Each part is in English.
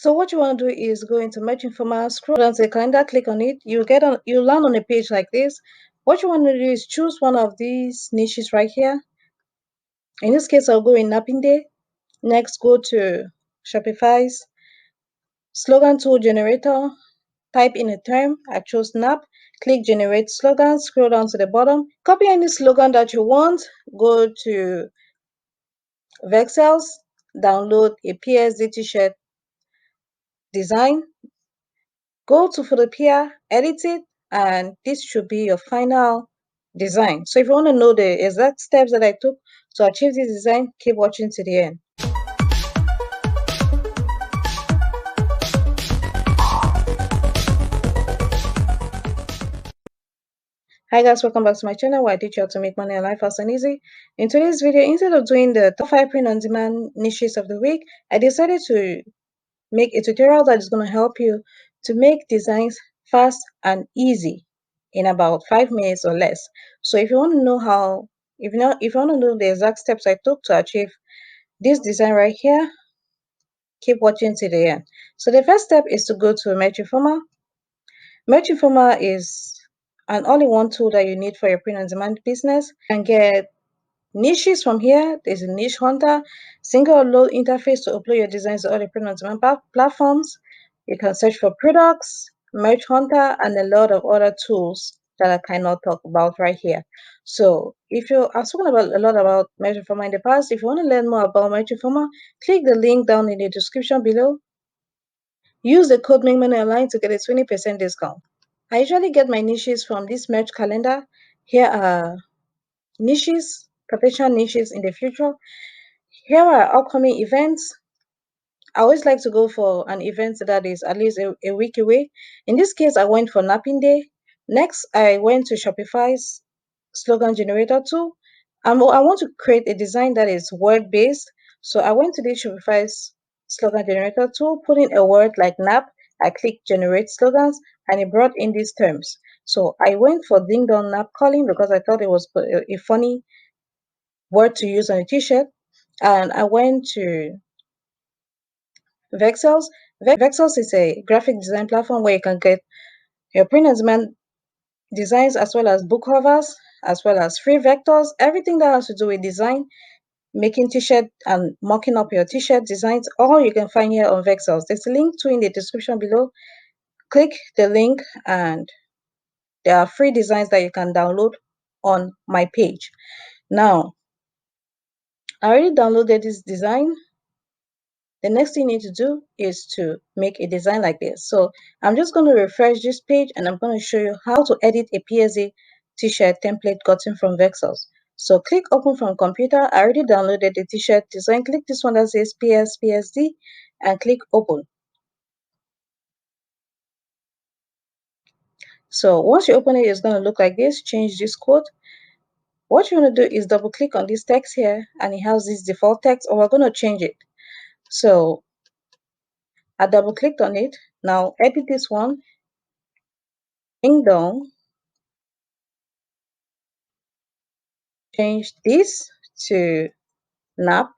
So what you want to do is go into Merch Informa, scroll down to the calendar, click on it. You land on a page like this. What you want to do is choose one of these niches right here. In this case, I'll go in Napping Day. Next, go to Shopify's slogan tool generator. Type in a term. I chose NAP. Click generate slogan. Scroll down to the bottom. Copy any slogan that you want. Go to Vexels. Download a PSD t-shirt design. Go to Photopea, edit it, and this should be your final design. So if you want to know the exact steps that I took to achieve this design, keep watching to the end. Hi guys, welcome back to my channel where I teach you how to make money in life fast and easy. In today's video, instead of doing the top 5 print-on-demand niches of the week, I decided to make a tutorial that is going to help you to make designs fast and easy in about 5 minutes or less. So if you want to know how, if you want to know the exact steps I took to achieve this design right here, keep watching to the end. So the first step is to go to Merch Informa. Merch Informa is an all-in-one tool that you need for your print-on-demand business. You can get niches from here. There's a niche hunter, single upload interface to upload your designs to all the print-on-demand platforms. You can search for products, merch hunter, and a lot of other tools that I cannot talk about right here. So I've spoken about a lot about Merch Informa in the past. If you want to learn more about Merch Informa, click the link down in the description below. Use the code MakeMoneyOnline to get a 20% discount. I usually get my niches from this merch calendar. Here are niches, potential niches in the future. Here are upcoming events. I always like to go for an event that is at least a week away. In this case, I went for Napping Day. Next, I went to Shopify's slogan generator tool. I want to create a design that is word-based. So I went to the Shopify's slogan generator tool, put in a word like NAP. I clicked generate slogans and it brought in these terms. So I went for Ding Dong Nap Calling because I thought it was a funny word to use on a t-shirt. And I went to Vexels. Vexels is a graphic design platform where you can get your print-on-demand designs as well as book covers, as well as free vectors, everything that has to do with design, making t-shirt and mocking up your t-shirt designs, all you can find here on Vexels. There's a link to in the description below. Click the link and there are free designs that you can download on my page. Now, I already downloaded this design. The next thing you need to do is to make a design like this. So I'm just going to refresh this page and I'm going to show you how to edit a PSD t-shirt template gotten from Vexels. So click open from computer. I already downloaded the t-shirt design. Click this one that says PSD and click open. So once you open it, it's going to look like this. Change this code. What you want to do is double click on this text here and it has this default text, or we're going to change it. So I double clicked on it. Now edit this one. Ding dong. Change this to nap.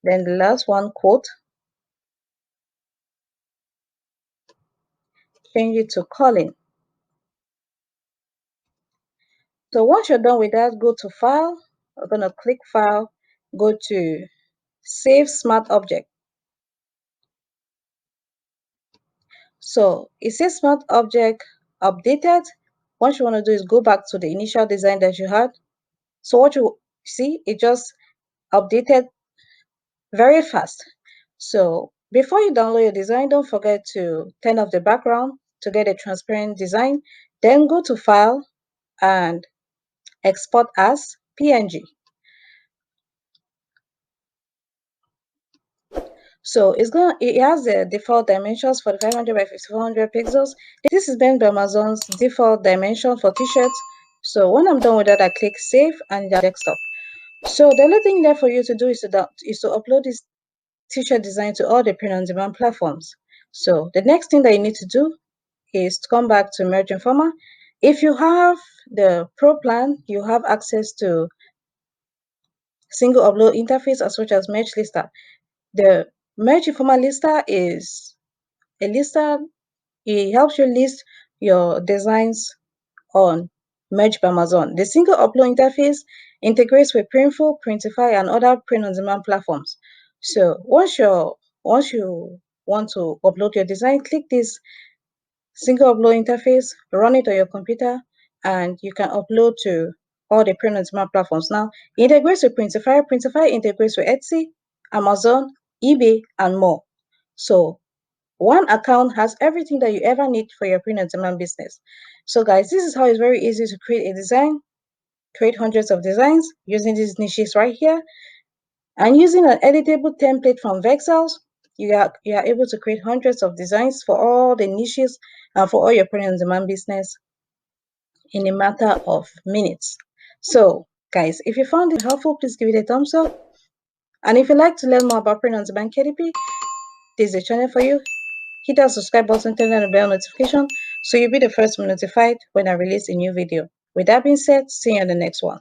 Then the last one, quote. Change it to calling. So once you're done with that, go to File. We're going to click File. Go to Save Smart Object. So it says Smart Object updated. What you want to do is go back to the initial design that you had. So what you see, it just updated very fast. So before you download your design, don't forget to turn off the background to get a transparent design. Then go to File and Export as PNG. So it has the default dimensions for the 500 by 5400 pixels. This is Ben Amazon's default dimension for t-shirts. So when I'm done with that, I click Save and Desktop. So the only thing left for you to do is to upload this t-shirt design to all the print-on-demand platforms. So the next thing that you need to do is to come back to Merch Informa. If you have the Pro plan, you have access to single upload interface as well as Merch Lister. The Merge Informa Lister is a lister. It helps you list your designs on Merge by Amazon. The single upload interface integrates with Printful, Printify, and other print-on-demand platforms. So once you want to upload your design, click this single upload interface, run it on your computer, and you can upload to all the print-on-demand platforms. Now, it integrates with Printify. Printify integrates with Etsy, Amazon, eBay, and more. So one account has everything that you ever need for your print-on-demand business. So guys, this is how it's very easy to create a design, create hundreds of designs using these niches right here. And using an editable template from Vexels, you are able to create hundreds of designs for all the niches and for all your print-on-demand business in a matter of minutes. So guys, if you found it helpful, please give it a thumbs up. And if you'd like to learn more about print-on-demand KDP, this is the channel for you. Hit that subscribe button, turn on the bell notification so you'll be the first to be notified when I release a new video. With that being said, see you on the next one.